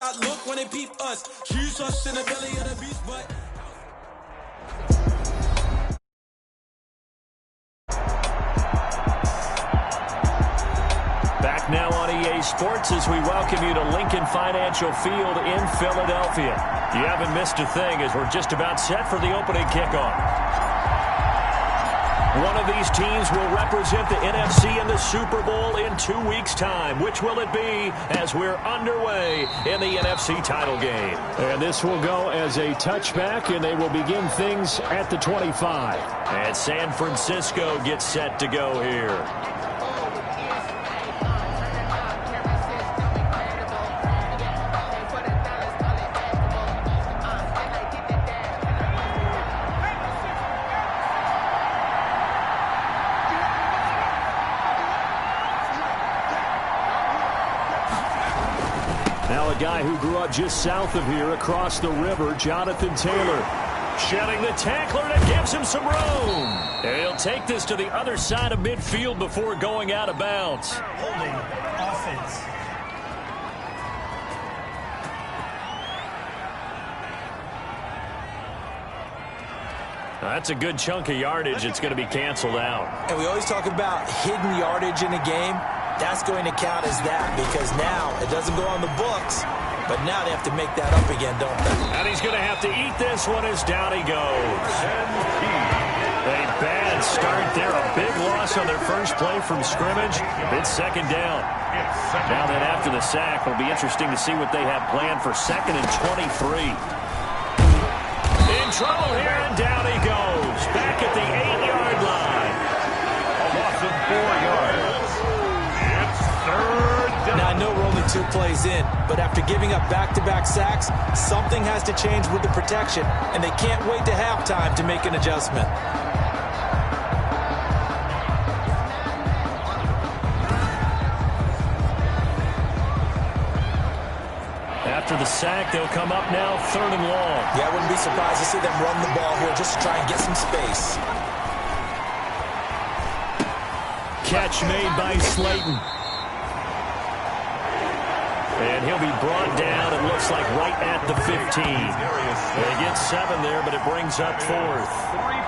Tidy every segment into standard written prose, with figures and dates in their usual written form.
Look when they peep us, choose us in the belly of the beast, but back now on EA Sports as we welcome you to Lincoln Financial Field in Philadelphia. You haven't missed a thing as we're just about set for the opening kickoff. One of these teams will represent the NFC in the Super Bowl in 2 weeks' time. Which will it be as we're underway in the NFC title game? And this will go as a touchback, and they will begin things at the 25. And San Francisco gets set to go here. Now a guy who grew up just south of here across the river, Jonathan Taylor. Shedding the tackler that gives him some room. And he'll take this to the other side of midfield before going out of bounds. Holding offense. That's a good chunk of yardage. It's going to be canceled out. and we always talk about hidden yardage in a game. That's going to count as that because now it doesn't go on the books, but now they have to make that up again, don't they? And he's going to have to eat this one as down he goes. A bad start there. A big loss on their first play from scrimmage. It's second down. Now then after the sack, it'll be interesting to see what they have planned for 2nd and 23. In trouble here, and down he goes. Back at the 8-yard line. A loss of 4 yards. It's third down. Now, I know we're only 2 plays in, but after giving up back-to-back sacks, something has to change with the protection, and they can't wait to halftime to make an adjustment. After the sack, they'll come up now 3rd and long. Yeah, I wouldn't be surprised to see them run the ball here just to try and get some space. Catch made by Slayton. And he'll be brought down, it looks like, right at the 15. They get 7 there, but it brings up 4th.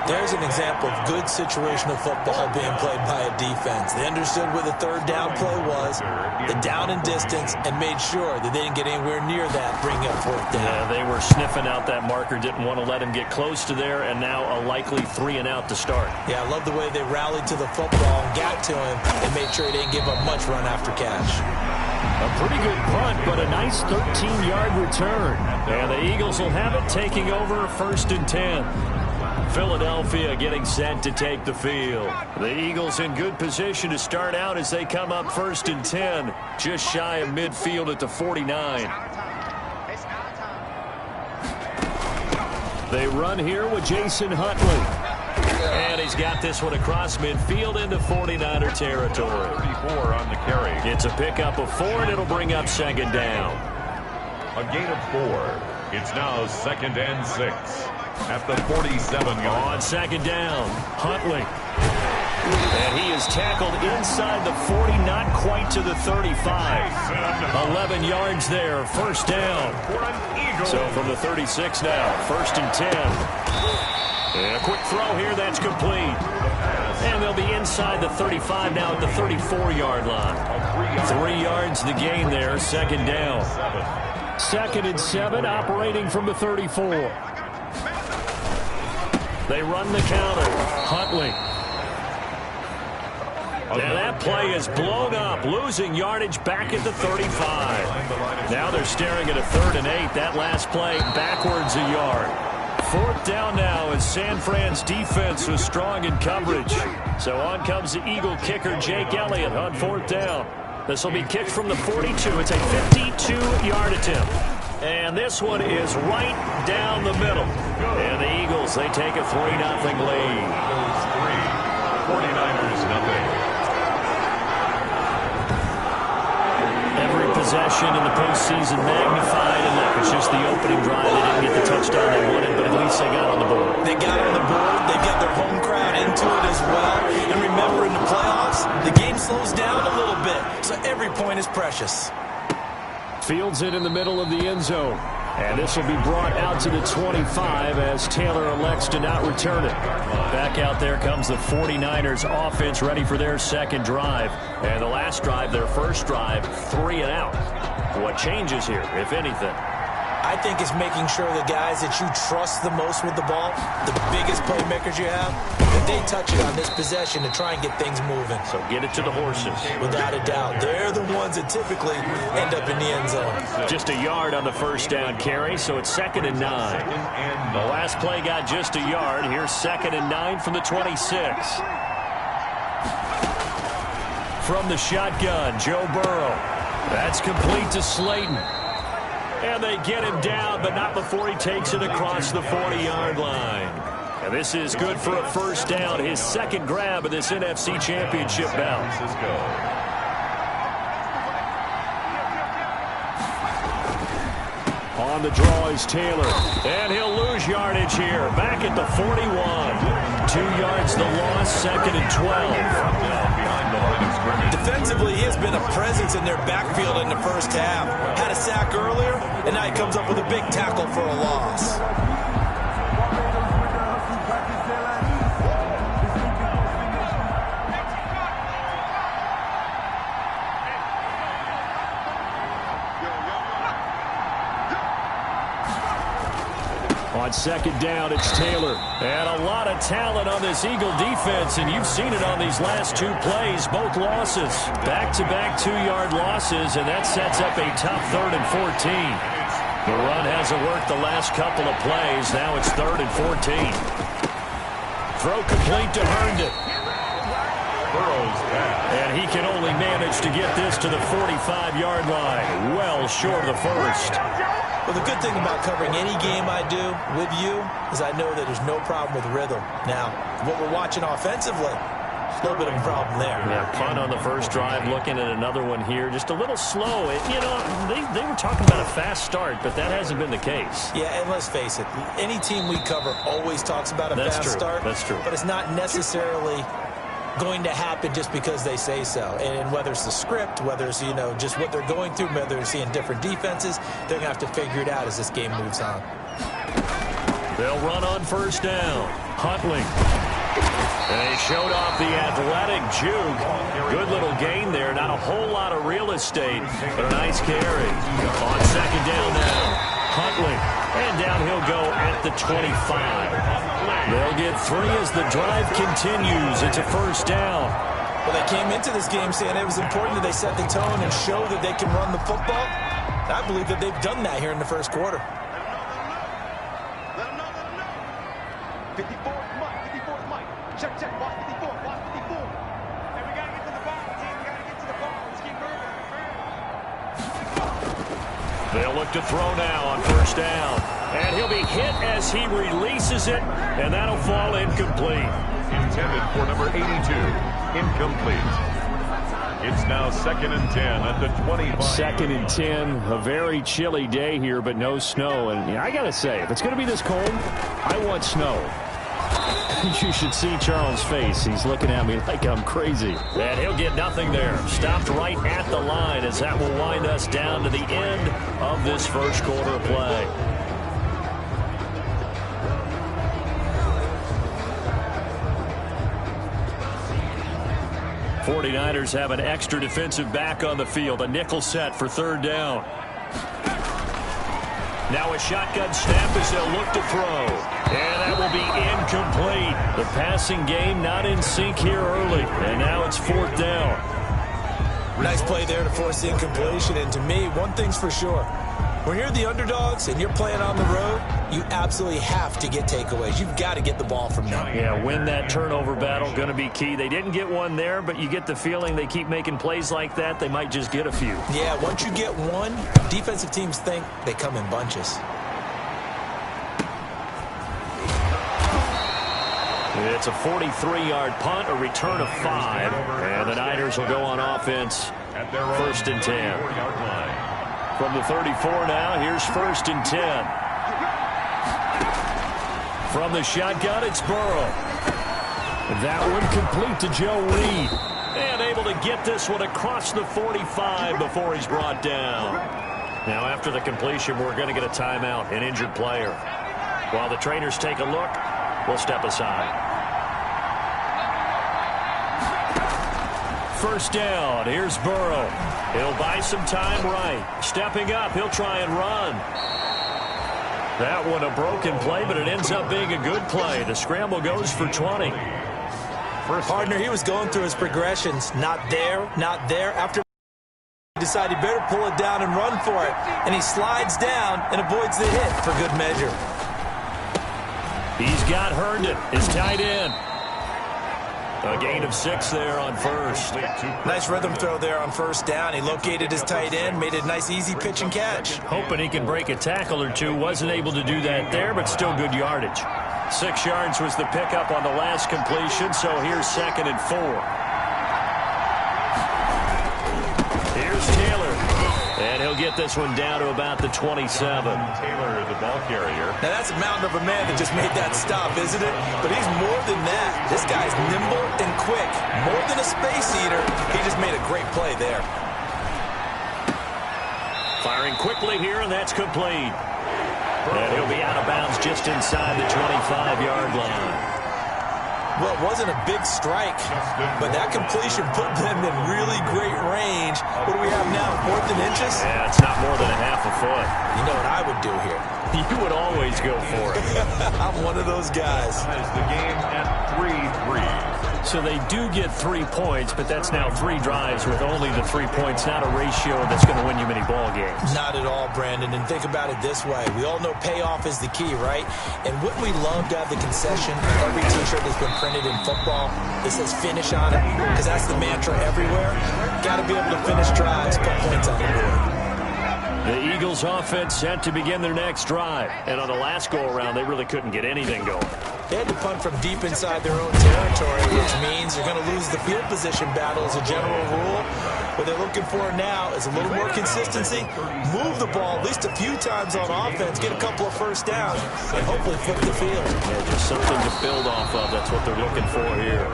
There's an example of good situational football being played by a defense. They understood where the 3rd down play was, the down and distance, and made sure that they didn't get anywhere near that, bringing up 4th down. Yeah, they were sniffing out that marker, didn't want to let him get close to there, and now a likely 3 and out to start. Yeah, I love the way they rallied to the football and got to him and made sure he didn't give up much run after catch. A pretty good punt, but a nice 13-yard return. And the Eagles will have it, taking over 1st and 10. Philadelphia getting set to take the field. The Eagles in good position to start out as they come up 1st and 10, just shy of midfield at the 49. They run here with Jason Huntley. And he's got this one across midfield into 49er territory. 34 on the carry. It's a pickup of 4, and it'll bring up 2nd down. A gain of 4. It's now 2nd and 6 at the 47-yard. On 2nd down, Huntley. And he is tackled inside the 40, not quite to the 35. 11 yards there, 1st down. So from the 36 now, 1st and 10. And a quick throw here, that's complete. And they'll be inside the 35 now at the 34-yard line. 3 yards the gain there, 2nd down. 2nd and 7, operating from the 34. They run the counter. Huntley. And that play is blown up, losing yardage back at the 35. Now they're staring at a 3rd and 8. That last play backwards a yard. 4th down now as San Fran's defense was strong in coverage. So on comes the Eagle kicker, Jake Elliott, on 4th down. This will be kicked from the 42. It's a 52-yard attempt. And this one is right down the middle. And the Eagles, they take a 3-0 lead. 49ers nothing. Every possession in the postseason magnified, and look, it's just the opening drive. They didn't get the touchdown they wanted, but at least they got on the board. They got on the board. They got their home crowd into it as well. And remember, in the playoffs, the game slows down a little bit, so every point is precious. Fields it in the middle of the end zone. And this will be brought out to the 25 as Taylor elects to not return it. Back out there comes the 49ers offense ready for their second drive. And the last drive, their first drive, 3 and out. What changes here, if anything? I think it's making sure the guys that you trust the most with the ball, the biggest playmakers you have, that they touch it on this possession to try and get things moving. So get it to the horses. Without a doubt. They're the ones that typically end up in the end zone. Just a yard on the first down carry, so it's 2nd and 9. The last play got just a yard. Here's 2nd and 9 from the 26. From the shotgun, Joe Burrow. That's complete to Slayton. And they get him down, but not before he takes it across the 40-yard line. And this is good for a first down, his second grab of this NFC Championship bout. On the draw is Taylor. And he'll lose yardage here. Back at the 41. 2 yards the loss, 2nd and 12. Defensively, he has been a presence in their backfield in the first half. Had a sack earlier, and now he comes up with a big tackle for a loss. On second down, it's Taylor. And a lot of talent on this Eagle defense, and you've seen it on these last 2 plays, both losses. Back-to-back 2-yard losses, and that sets up a tough 3rd and 14. The run hasn't worked the last couple of plays. Now it's 3rd and 14. Throw complete to Herndon. And he can only manage to get this to the 45-yard line. Well short of the first. Well, the good thing about covering any game I do with you is I know that there's no problem with rhythm. Now, what we're watching offensively, a little bit of a problem there. Yeah, punt on the first drive, looking at another one here. Just a little slow. You know, they were talking about a fast start, but that hasn't been the case. Yeah, and let's face it, any team we cover always talks about a fast start. That's true. But it's not necessarily going to happen just because they say so. And whether it's the script, whether it's, you know, just what they're going through, whether they're seeing different defenses, they're going to have to figure it out as this game moves on. They'll run on first down. Huntley. And they showed off the athletic juke. Good little gain there. Not a whole lot of real estate, but a nice carry. On second down now, Huntley. And down he'll go at the 25. They'll get 3 as the drive continues. It's a first down. Well, they came into this game saying it was important that they set the tone and show that they can run the football. I believe that they've done that here in the first quarter. 54th Mike. Check, watch 54, watch 54. And we got to get to the ball, team. We got to get to the ball. Let's keep moving. They'll look to throw now on first down. And he'll be hit as he releases it, and that'll fall incomplete. Intended for number 82. Incomplete. It's now 2nd and 10 at the 25. 2nd and 10. A very chilly day here, but no snow. And I got to say, if it's going to be this cold, I want snow. You should see Charles' face. He's looking at me like I'm crazy. And he'll get nothing there. Stopped right at the line as that will wind us down to the end of this first quarter of play. The 49ers have an extra defensive back on the field. A nickel set for 3rd down. Now a shotgun snap as they'll look to throw. And that will be incomplete. The passing game not in sync here early. And now it's 4th down. Nice play there to force the incompletion. And to me, one thing's for sure. When you're the underdogs and you're playing on the road, you absolutely have to get takeaways. You've got to get the ball from them. Yeah, win that turnover battle, going to be key. They didn't get one there, but you get the feeling they keep making plays like that, they might just get a few. Yeah, once you get one, defensive teams think they come in bunches. It's a 43-yard punt, a return of 5, and the Niners will go on offense. 1st and 10. From the 34 now, here's 1st and 10. From the shotgun, it's Burrow. That one complete to Joe Reed. And able to get this one across the 45 before he's brought down. Now after the completion, we're going to get a timeout, an injured player. While the trainers take a look, we'll step aside. First down, here's Burrow. He'll buy some time right. Stepping up, he'll try and run. That one a broken play, but it ends up being a good play. The scramble goes for 20. Partner, he was going through his progressions. Not there, not there. After he decided he better pull it down and run for it. And he slides down and avoids the hit for good measure. He's got Herndon, his tight end. A gain of 6 there on first. Nice rhythm throw there on first down. He located his tight end, made a nice easy pitch and catch. Hoping he can break a tackle or two. Wasn't able to do that there, but still good yardage. 6 yards was the pickup on the last completion, so here's 2nd and 4. Here's Taylor. And he'll get this one down to about the 27. Taylor, the ball carrier. Now that's a mountain of a man that just made that stop, isn't it? But he's more than that. This guy's nimble and quick. More than a space eater. He just made a great play there. Firing quickly here, and that's complete. And he'll be out of bounds just inside the 25-yard line. Well, it wasn't a big strike, but that completion put them in really great range. What do we have now, 4th and inches? Yeah, it's not more than a half a foot. You know what I would do here? You would always go for it. I'm one of those guys. Ties the game at 3-3. So they do get 3 points, but that's now 3 drives with only the 3 points, not a ratio that's going to win you many ball games. Not at all, Brandon. And think about it this way. We all know payoff is the key, right? And wouldn't we love to have the concession every T-shirt that's been printed in football that says finish on it? Because that's the mantra everywhere. Got to be able to finish drives, put points on the board. The Eagles offense set to begin their next drive. And on the last go-around, they really couldn't get anything going. They had to punt from deep inside their own territory, which means they're going to lose the field position battle as a general rule. What they're looking for now is a little more consistency, move the ball at least a few times on offense, get a couple of first downs, and hopefully flip the field. Yeah, just something to build off of. That's what they're looking for here.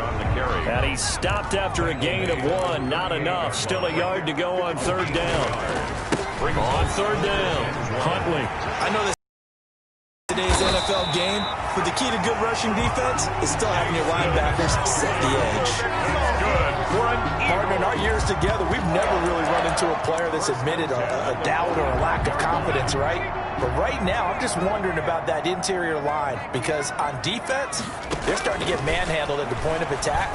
And he stopped after a gain of 1. Not enough. Still a yard to go on 3rd down. On 3rd down, Huntley. I know this today's NFL game, but the key to good rushing defense is still having your linebackers set the edge. Partner, in our years together, we've never really run into a player that's admitted a doubt or a lack of confidence, right? But right now, I'm just wondering about that interior line because on defense, they're starting to get manhandled at the point of attack.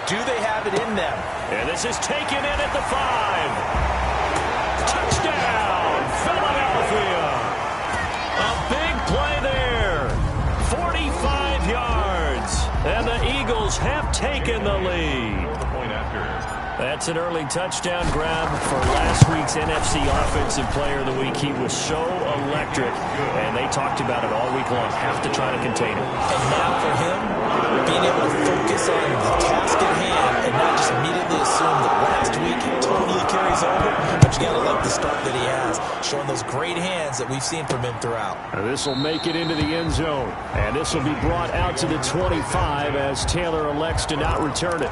Do they have it in them? And this is taken in at the 5. Touchdown, Philadelphia. A big play there. 45 yards. And the Eagles have taken the lead. That's an early touchdown grab for last week's NFC Offensive Player of the Week. He was so electric, and they talked about it all week long. Have to try to contain him. And now for him, being able to focus on the task at hand and not just immediately assume that last week totally carries over, but you got to like the start that he has, showing those great hands that we've seen from him throughout. This will make it into the end zone, and this will be brought out to the 25 as Taylor elects to not return it.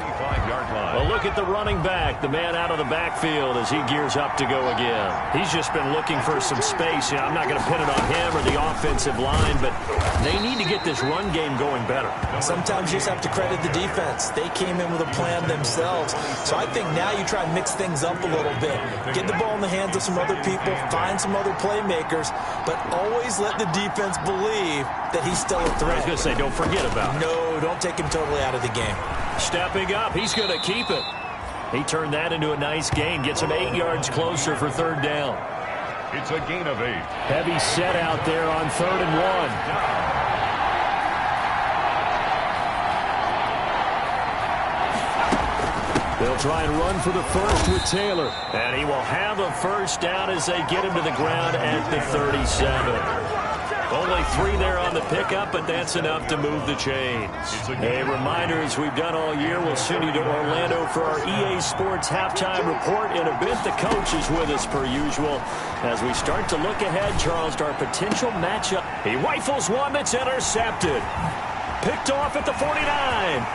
Well, look at the running back, the man out of the backfield as he gears up to go again. He's just been looking for some space. You know, I'm not going to pin it on him or the offensive line, but they need to get this run game going better. Sometimes you just have to credit the defense. They came in with a plan themselves. So I think now you try and mix things up a little bit. Get the ball in the hands of some other people, find some other playmakers, but always let the defense believe that he's still a threat. I was going to say, don't forget about it. No, don't take him totally out of the game. Stepping up, he's going to keep it. He turned that into a nice gain. Gets him 8 yards closer for 3rd down. It's a gain of 8. Heavy set out there on 3rd and 1. They'll try and run for the first with Taylor. And he will have a first down as they get him to the ground at the 37. Only 3 there on the pickup, but that's enough to move the chains. A reminder, as we've done all year, we'll send you to Orlando for our EA Sports halftime report. In a bit, the coach is with us per usual. As we start to look ahead, Charles, to our potential matchup. He rifles one that's intercepted. Picked off at the 49.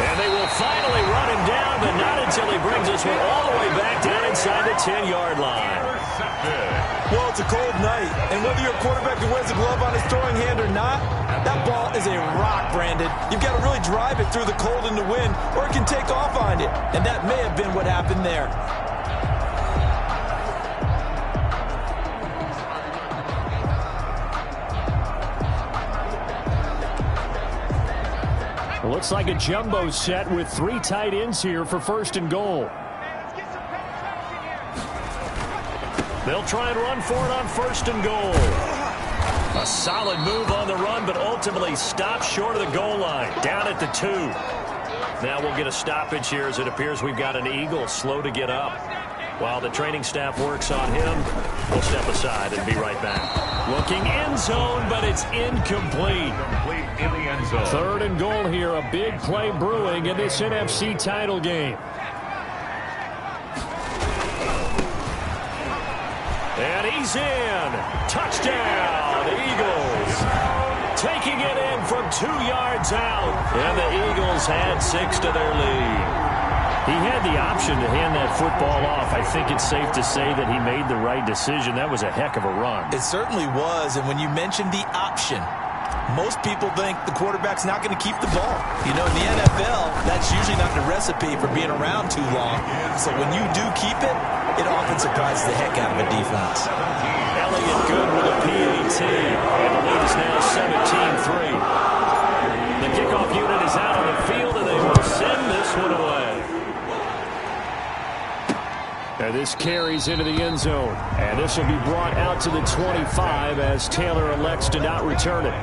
And they will finally run him down, but not until he brings this one all the way back down inside the 10-yard line. that big. Well, it's a cold night, and whether you're a quarterback who wears a glove on his throwing hand or not, that ball is a rock, Brandon. You've got to really drive it through the cold and the wind, or it can take off on you, and that may have been what happened there. Looks like a jumbo set with 3 tight ends here for 1st and goal. They'll try and run for it on 1st and goal. A solid move on the run, but ultimately stopped short of the goal line. Down at the 2. Now we'll get a stoppage here as it appears we've got an Eagle slow to get up. While the training staff works on him, we'll step aside and be right back. Looking end zone, but it's incomplete. Complete in the end zone. 3rd and goal here. A big play brewing in this NFC title game. And he's in. Touchdown, Eagles. Taking it in from 2 yards out. And the Eagles had 6 to their lead. He had the option to hand that football off. I think it's safe to say that he made the right decision. That was a heck of a run. It certainly was, and when you mentioned the option, most people think the quarterback's not going to keep the ball. You know, in the NFL, that's usually not the recipe for being around too long. So when you do keep it, it often surprises the heck out of a defense. Elliott good with a PAT, and the lead is now 17-3. The kickoff unit is out on the field, and they will send this one away. And this carries into the end zone. And this will be brought out to the 25 as Taylor elects to not return it.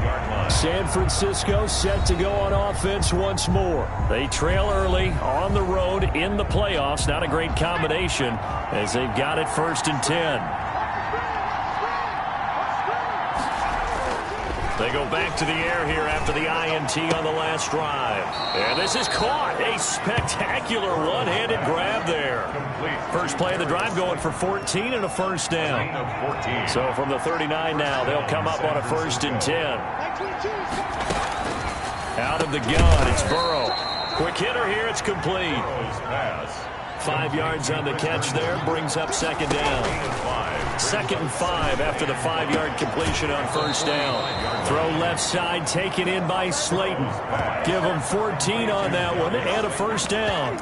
San Francisco set to go on offense once more. They trail early on the road in the playoffs. Not a great combination as they've got it 1st and 10. They go back to the air here after the INT on the last drive. And this is caught. A spectacular one-handed grab there. First play of the drive going for 14 and a 1st down. So from the 39 now, they'll come up on a 1st and 10. Out of the gun, it's Burrow. Quick hitter here, it's complete. 5 yards on the catch there, brings up 2nd down. 2nd and 5 after the 5-yard completion on 1st down. Throw left side, taken in by Slayton. Give him 14 on that one and a 1st down.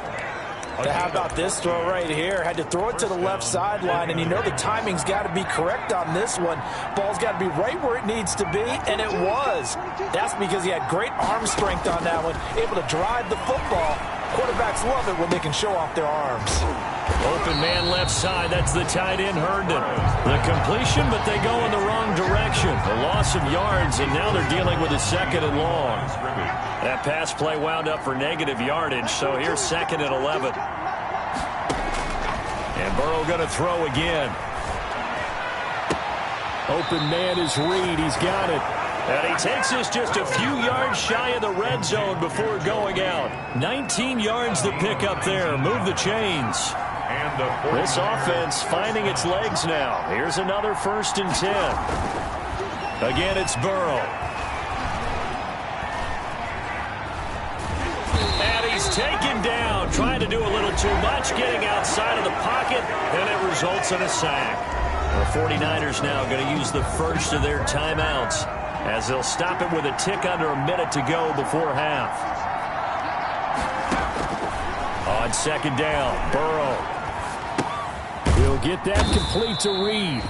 How about this throw right here? Had to throw it to the left sideline, and you know the timing's got to be correct on this one. Ball's got to be right where it needs to be, and it was. That's because he had great arm strength on that one, able to drive the football. Quarterbacks love it when they can show off their arms. Open man left side. That's the tight end, Herndon. The completion, but they go in the wrong direction. A loss of yards, and now they're dealing with a 2nd and long. That pass play wound up for negative yardage, so here's 2nd and 11. And Burrow going to throw again. Open man is Reed. He's got it. And he takes us just a few yards shy of the red zone before going out. 19 yards to pick up there. Move the chains. This offense finding its legs now. Here's another 1st and 10. Again, it's Burrow. And he's taken down, trying to do a little too much, getting outside of the pocket, and it results in a sack. The 49ers now going to use the first of their timeouts as they'll stop it with a tick under a minute to go before half. On 2nd down, Burrow. He'll get that complete to Reed.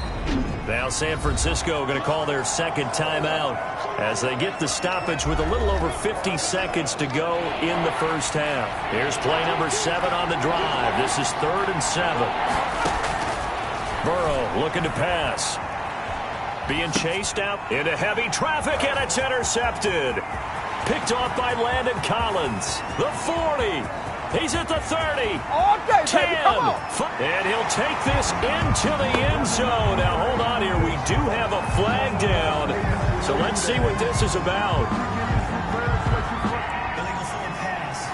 Now San Francisco going to call their 2nd timeout as they get the stoppage with a little over 50 seconds to go in the 1st half. Here's play number 7 on the drive. This is 3rd and 7. Burrow looking to pass. Being chased out into heavy traffic, and it's intercepted. Picked off by Landon Collins. The 40. He's at the 30. 10. And he'll take this into the end zone. Now, hold on here. We do have a flag down. So let's see what this is about. Illegal forward pass.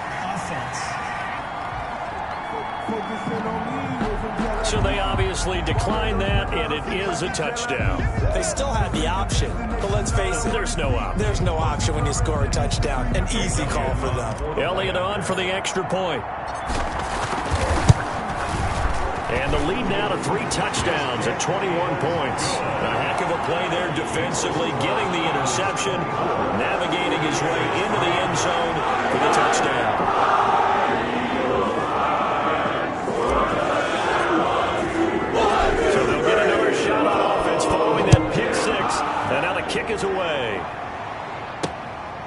Offense. So they obviously declined that, and it is a touchdown. They still had the option, but let's face it. There's no option. There's no option when you score a touchdown. An easy call for them. Elliott on for the extra point. And the lead now to 3 touchdowns at 21 points. A heck of a play there defensively, getting the interception, navigating his way into the end zone for the touchdown. So they'll get another shot on offense following that pick 6. And now the kick is away.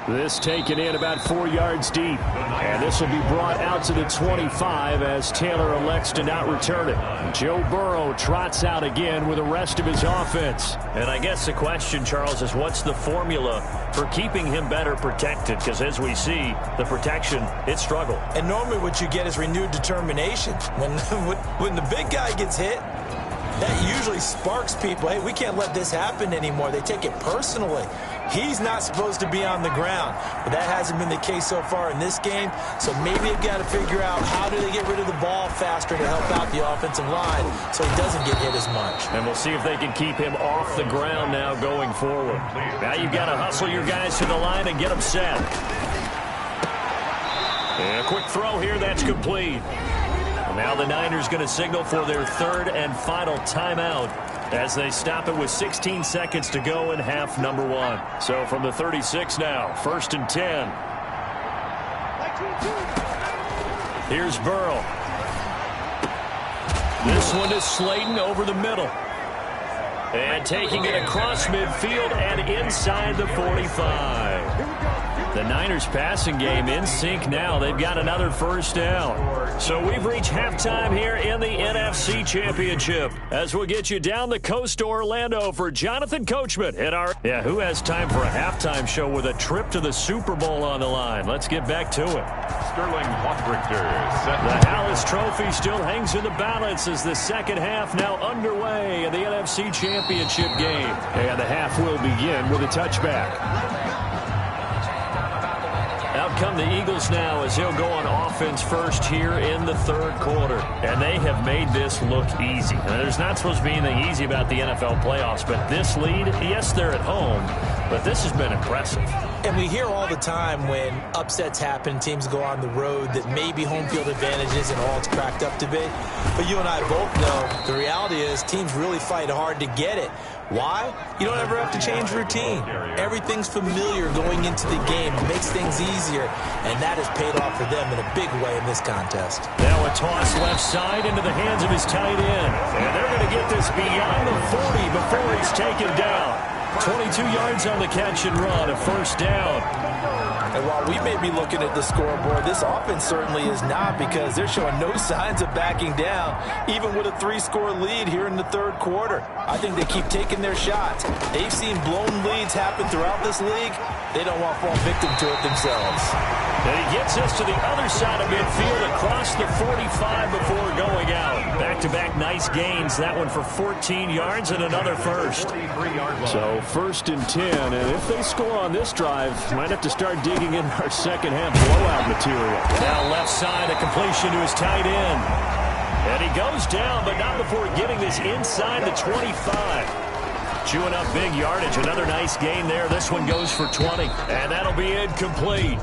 This taken in about 4 yards deep. And this will be brought out to the 25 as Taylor elects to not return it. Joe Burrow trots out again with the rest of his offense. And I guess the question, Charles, is what's the formula for keeping him better protected? Because as we see, the protection, it struggled. And normally what you get is renewed determination. When the big guy gets hit, that usually sparks people. Hey, we can't let this happen anymore. They take it personally. He's not supposed to be on the ground. But that hasn't been the case so far in this game. So maybe they've got to figure out how do they get rid of the ball faster to help out the offensive line so he doesn't get hit as much. And we'll see if they can keep him off the ground now going forward. Now you've got to hustle your guys to the line and get them set. And a quick throw here, that's complete. Now the Niners going to signal for their 3rd and final timeout as they stop it with 16 seconds to go in half number 1. So from the 36 now, 1st and 10. Here's Burrow. This one is Slayton over the middle. And taking it across midfield and inside the 45. The Niners passing game in sync now. They've got another first down. So we've reached halftime here in the NFC Championship as we'll get you down the coast to Orlando for Jonathan Coachman at our... Yeah, who has time for a halftime show with a trip to the Super Bowl on the line? Let's get back to it. Sterling Hofrichter set. The Hallis Trophy still hangs in the balance as the second half now underway in the NFC Championship game. And the half will begin with a touchback. Out come the Eagles now as he'll go on offense first here in the 3rd quarter. And they have made this look easy. Now, there's not supposed to be anything easy about the NFL playoffs, but this lead, yes, they're at home, but this has been impressive. And we hear all the time when upsets happen, teams go on the road, that maybe home field advantage isn't all it's cracked up to be. But you and I both know the reality is teams really fight hard to get it. Why? You don't ever have to change routine. Everything's familiar going into the game. It makes things easier, and that has paid off for them in a big way in this contest. Now a toss left side into the hands of his tight end. And they're going to get this beyond the 40 before he's taken down. 22 yards on the catch and run, a first down. And while we may be looking at the scoreboard, this offense certainly is not, because they're showing no signs of backing down, even with a 3-score lead here in the 3rd quarter. I think they keep taking their shots. They've seen blown leads happen throughout this league. They don't want to fall victim to it themselves. And he gets us to the other side of midfield across the 45 before going out. Back-to-back nice gains. That one for 14 yards and another first. So 1st and 10, and if they score on this drive, might have to start digging in our second half blowout material. Now left side, a completion to his tight end. And he goes down, but not before getting this inside the 25. Chewing up big yardage. Another nice gain there. This one goes for 20. And that'll be incomplete.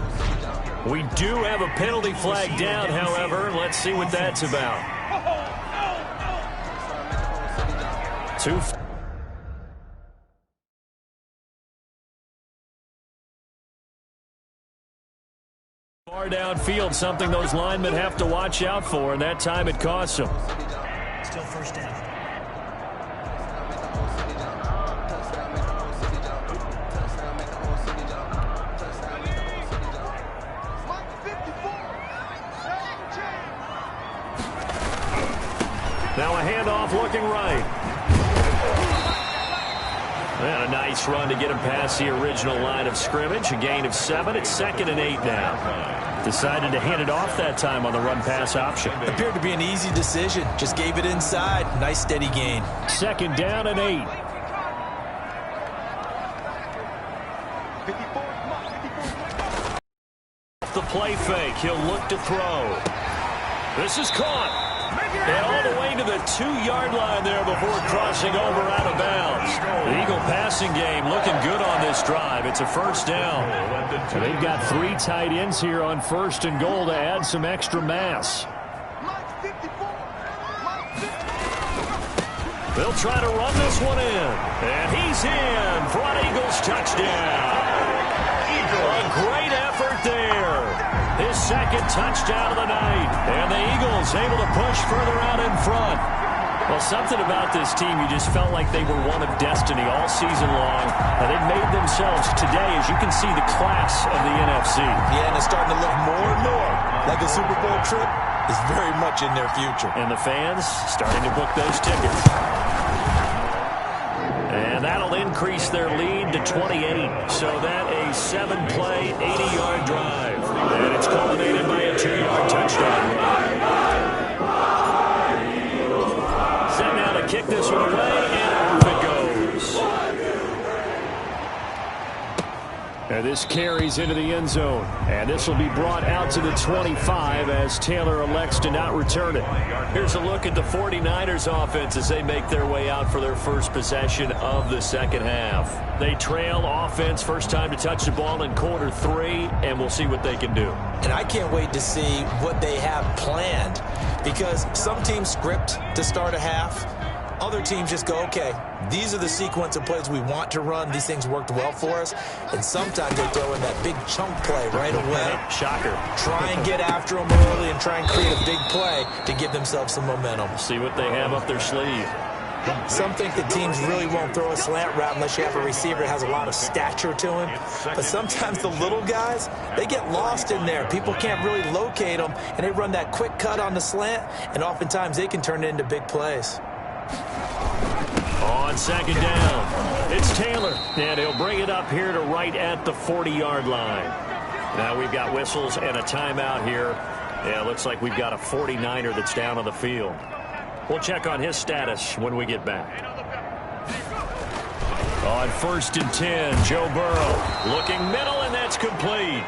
We do have a penalty flag down, however. Let's see what that's about. Far downfield, something those linemen have to watch out for, and that time it costs them. Still first down. Now a handoff looking right. And a nice run to get him past the original line of scrimmage. A gain of 7. It's 2nd and 8 now. Decided to hand it off that time on the run-pass option. Appeared to be an easy decision. Just gave it inside. Nice steady gain. 2nd down and 8. Off the play fake. He'll look to throw. This is caught. And all the way to the 2-yard line there before crossing over out of bounds. The Eagle passing game looking good on this drive. It's a first down. So they've got 3 tight ends here on 1st and goal to add some extra mass. They'll try to run this one in. And he's in for an Eagles touchdown. A great effort there. His second touchdown of the night. And the Eagles able to push further out in front. Well, something about this team, you just felt like they were one of destiny all season long. And they've made themselves today, as you can see, the class of the NFC. Yeah, and it's starting to look more and more like a Super Bowl trip is very much in their future. And the fans starting to book those tickets. And that'll increase their lead to 28. So that a 7-play, 80-yard drive. And it's culminated by a 2-yard touchdown run. Set now to kick this one away, and off it goes. And this carries into the end zone. And this will be brought out to the 25 as Taylor elects to not return it. Here's a look at the 49ers offense as they make their way out for their first possession of the second half. They trail offense first time to touch the ball in quarter 3, and we'll see what they can do. And I can't wait to see what they have planned, because some teams script to start a half. Other teams just go, okay, these are the sequence of plays we want to run. These things worked well for us. And sometimes they throw in that big chunk play right away. Shocker. Try and get after them early and try and create a big play to give themselves some momentum. See what they have up their sleeve. Some think that teams really won't throw a slant route unless you have a receiver that has a lot of stature to him. But sometimes the little guys, they get lost in there. People can't really locate them, and they run that quick cut on the slant, and oftentimes they can turn it into big plays. On second down, it's Taylor, and he'll bring it up here to right at the 40-yard line. Now we've got whistles and a timeout here. Yeah, it looks like we've got a 49er that's down on the field. We'll check on his status when we get back. On 1st and 10, Joe Burrow looking middle, and that's complete.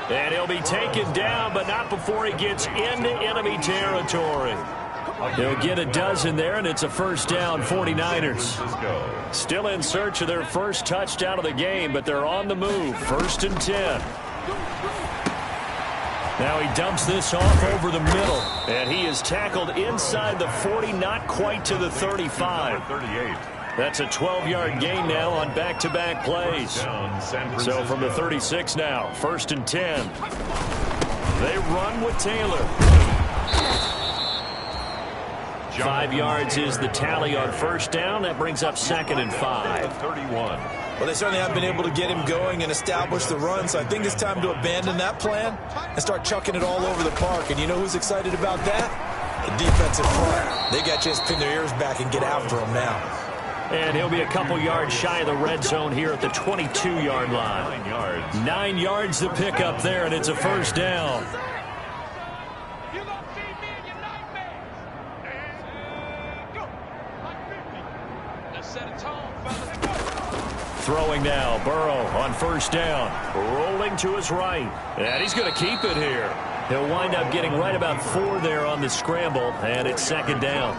And he'll be taken down, but not before he gets into enemy territory. They'll get a dozen there, and it's a first down, 49ers. Still in search of their first touchdown of the game, but they're on the move. 1st and 10. Now he dumps this off over the middle, and he is tackled inside the 40, not quite to the 35. That's a 12-yard gain now on back-to-back plays. So from the 36 now, 1st and 10. They run with Taylor. 5 yards is the tally on first down. That brings up 2nd and 5. 31. Well, they certainly have been able to get him going and establish the run, so I think it's time to abandon that plan and start chucking it all over the park. And you know who's excited about that? The defensive front. They got to just pin their ears back and get after him now. And he'll be a couple yards shy of the red zone here at the 22-yard line. 9 yards. 9 yards to pick up there, and it's a first down. Throwing now, Burrow on first down. Rolling to his right. And he's going to keep it here. He'll wind up getting right about 4 there on the scramble, and it's 2nd down.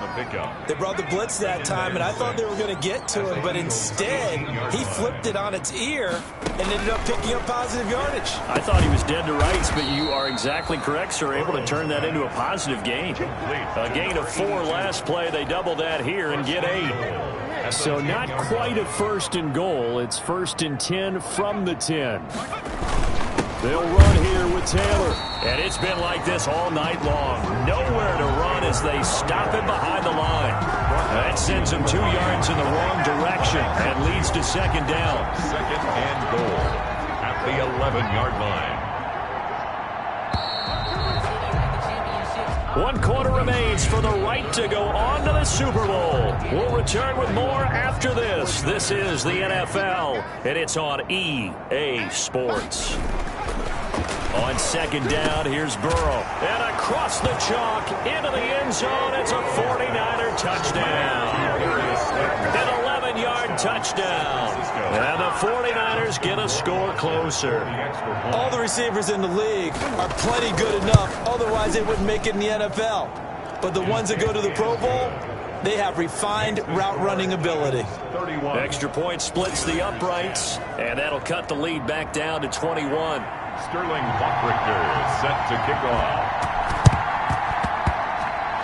They brought the blitz that time, and I thought they were going to get to him, but instead, he flipped it on its ear and ended up picking up positive yardage. I thought he was dead to rights, but you are exactly correct, sir. Able to turn that into a positive gain. A gain of 4 last play. They double that here and get 8. So not quite a 1st and goal. It's 1st and 10 from the 10. They'll run here with Taylor. And it's been like this all night long. Nowhere to run as they stop him behind the line. That sends him 2 yards in the wrong direction and leads to 2nd down. 2nd and goal at the 11-yard line. 1 quarter remains for the right to go on to the Super Bowl. We'll return with more after this. This is the NFL, and it's on EA Sports. On 2nd down, here's Burrow. And across the chalk, into the end zone, it's a 49er touchdown. An 11-yard touchdown. And the 49ers get a score closer. All the receivers in the league are plenty good enough, otherwise they wouldn't make it in the NFL. But the ones that go to the Pro Bowl, they have refined route running ability. 31. Extra point splits the uprights, and that'll cut the lead back down to 21. Sterling Bachrichter set to kick off.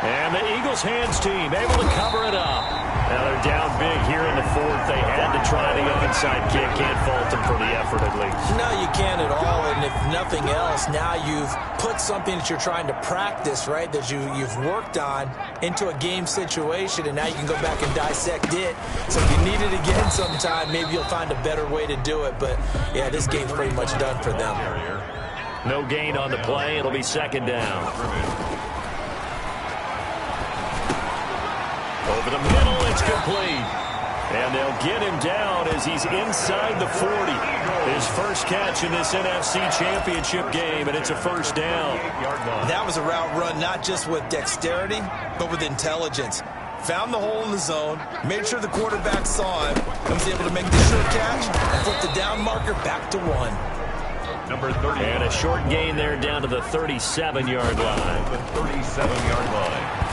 And the Eagles hands team able to cover it up. Now they're down big here in the fourth. They had to try the inside kick. Can't fault them for the effort, at least. No, you can't at all. And if nothing else, now you've put something that you're trying to practice, right, that you've worked on into a game situation, and now you can go back and dissect it. So if you need it again sometime, maybe you'll find a better way to do it. But, yeah, this game's pretty much done for them. No gain on the play. It'll be second down. Over the middle, it's complete. And they'll get him down as he's inside the 40. His first catch in this NFC Championship game, and it's a first down. That was a route run not just with dexterity, but with intelligence. Found the hole in the zone, made sure the quarterback saw him, and was able to make the sure catch and flip the down marker back to 1. Number 30. And a short gain there down to the 37-yard line. The 37-yard line.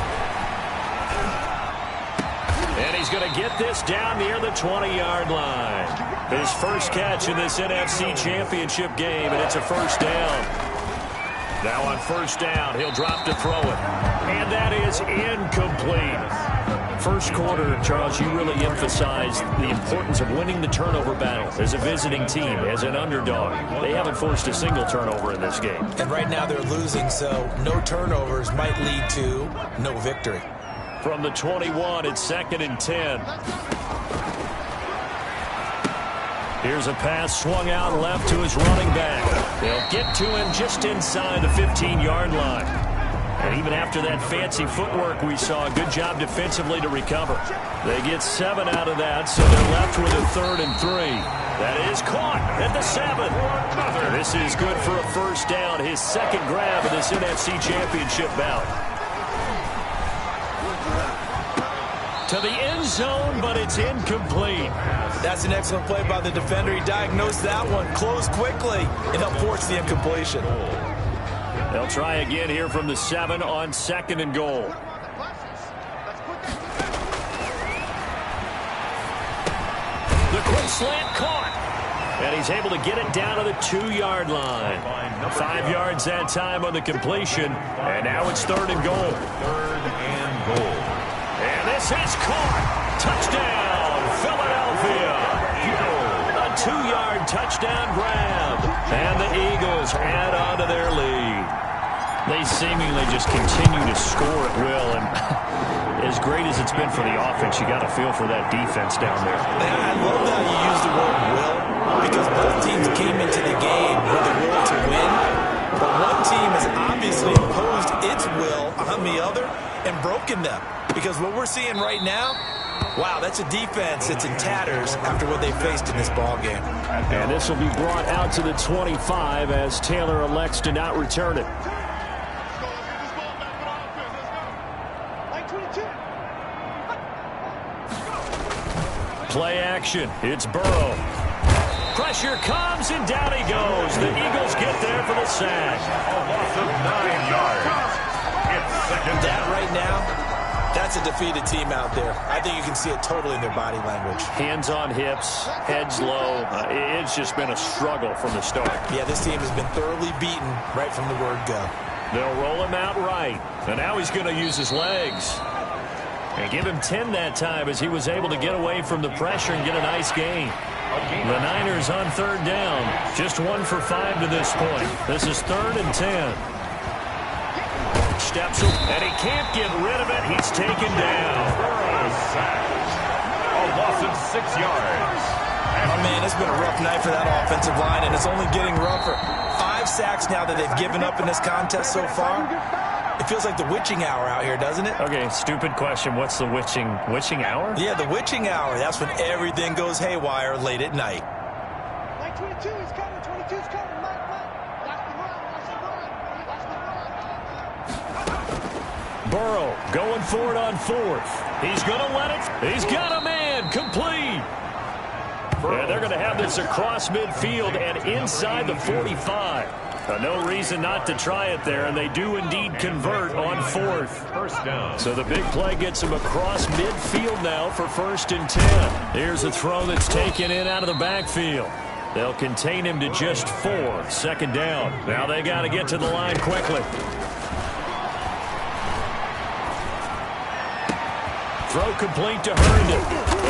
And he's going to get this down near the 20-yard line. His first catch in this NFC Championship game, and it's a first down. Now on first down, he'll drop to throw it. And that is incomplete. First quarter, Charles, you really emphasized the importance of winning the turnover battle as a visiting team, as an underdog. They haven't forced a single turnover in this game. And right now they're losing, so no turnovers might lead to no victory. From the 21, it's second and 10. Here's a pass swung out left to his running back. They'll get to him just inside the 15-yard line. And even after that fancy footwork we saw, a good job defensively to recover. They get 7 out of that, so they're left with a 3rd and 3. That is caught at the 7. This is good for a first down, his second grab in this NFC Championship bout. To the end zone, but it's incomplete. That's an excellent play by the defender. He diagnosed that one, closed quickly, and helped force the incompletion. They'll try again here from the 7 on second and goal. The quick slant caught. And he's able to get it down to the 2-yard line. 5 yards that time on the completion. And now it's 3rd and goal. 3rd and goal. And this is caught. Touchdown, Philadelphia. A 2-yard touchdown grab. And the Eagles add on to their lead. They seemingly just continue to score at will. And as great as it's been for the offense, you got to feel for that defense down there. I love how you use the word will, because both teams came into the game with the will to win. But one team has obviously imposed its will on the other and broken them. Because what we're seeing right now, wow, that's a defense that's in tatters after what they faced in this ballgame. And this will be brought out to the 25 as Taylor elects to not return it. Play action. It's Burrow. Pressure comes, and down he goes. The Eagles get there for the sack. A loss of 9 yards. It's second That down. right now, that's a defeated team out there. I think you can see it totally in their body language. Hands on hips, heads low. It's just been a struggle from the start. Yeah, this team has been thoroughly beaten right from the word go. They'll roll him out right. And now he's going to use his legs. And give him 10 that time as he was able to get away from the pressure and get a nice gain. The Niners on 3rd down. Just 1 for 5 to this point. This is 3rd and 10. Steps him, and he can't get rid of it. He's taken down. A loss of 6 yards. Oh, man, it's been a rough night for that offensive line, and it's only getting rougher. 5 sacks now that they've given up in this contest so far. It feels like the witching hour out here, doesn't it? Okay, stupid question. What's the witching hour? Yeah, the witching hour. That's when everything goes haywire late at night. 22 is coming. 22 is coming. Mike. Watch the run. Burrow going for it on 4th. He's going to let it. He's got a man. Complete. And they're going to have this across midfield and inside the 45. No reason not to try it there, and they do indeed convert on 4th. First down. So the big play gets them across midfield now for 1st and 10. Here's a throw that's taken in out of the backfield. They'll contain him to just 4. 2nd down. Now they got to get to the line quickly. throw complete to Herndon.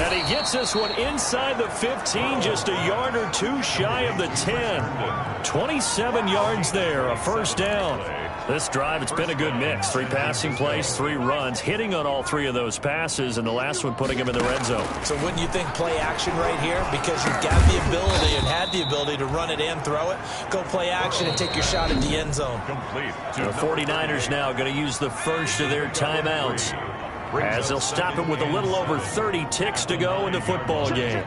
And he gets this one inside the 15, just a yard or two shy of the 10. 27 yards there, a first down. This drive, it's been a good mix. 3 passing plays, 3 runs, hitting on all 3 of those passes, and the last one putting him in the red zone. So wouldn't you think play action right here? Because you've got the ability and had the ability to run it and throw it. Go play action and take your shot at the end zone. Complete. The 49ers now going to use the first of their timeouts, as they'll stop it with a little over 30 ticks to go in the football game.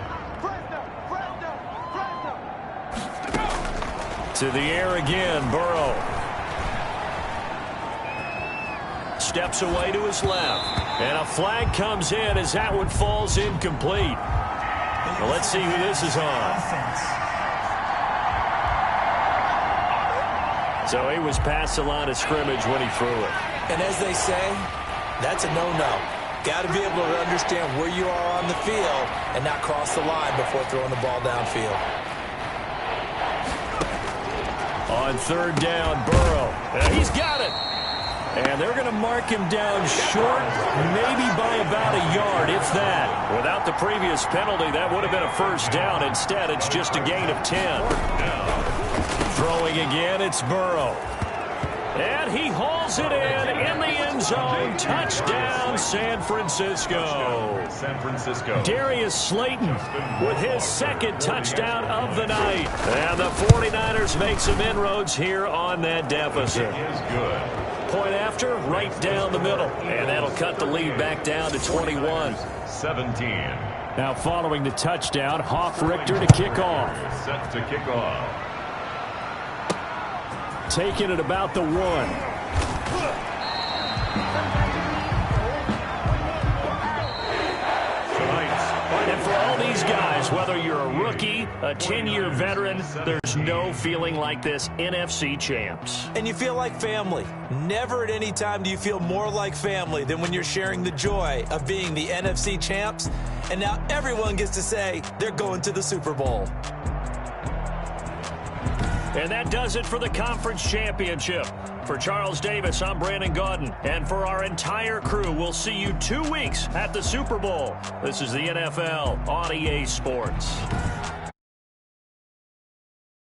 To the air again, Burrow. Steps away to his left. And a flag comes in as that one falls incomplete. Well, let's see who this is on. So he was past the line of scrimmage when he threw it. And as they say, that's a no-no. Got to be able to understand where you are on the field and not cross the line before throwing the ball downfield. On third down, Burrow. He's got it. And they're going to mark him down short, maybe by about a yard, if that. Without the previous penalty, that would have been a first down. Instead, it's just a gain of 10. Throwing again, it's Burrow. And he hauls it in the end zone. Touchdown, San Francisco. San Francisco. Darius Slayton with his second touchdown of the night. And the 49ers make some inroads here on that deficit. It is good. Point after, right down the middle. And that'll cut the lead back down to 21. 17. Now following the touchdown, Hoff-Richter to kick off. Set to kick off. Taking it about the 1. And for all these guys, whether you're a rookie, a 10-year veteran, there's no feeling like this NFC champs. And you feel like family. Never at any time do you feel more like family than when you're sharing the joy of being the NFC champs. And now everyone gets to say they're going to the Super Bowl. And that does it for the conference championship. For Charles Davis, I'm Brandon Gaudin. And for our entire crew, we'll see you 2 weeks at the Super Bowl. This is the NFL on EA Sports.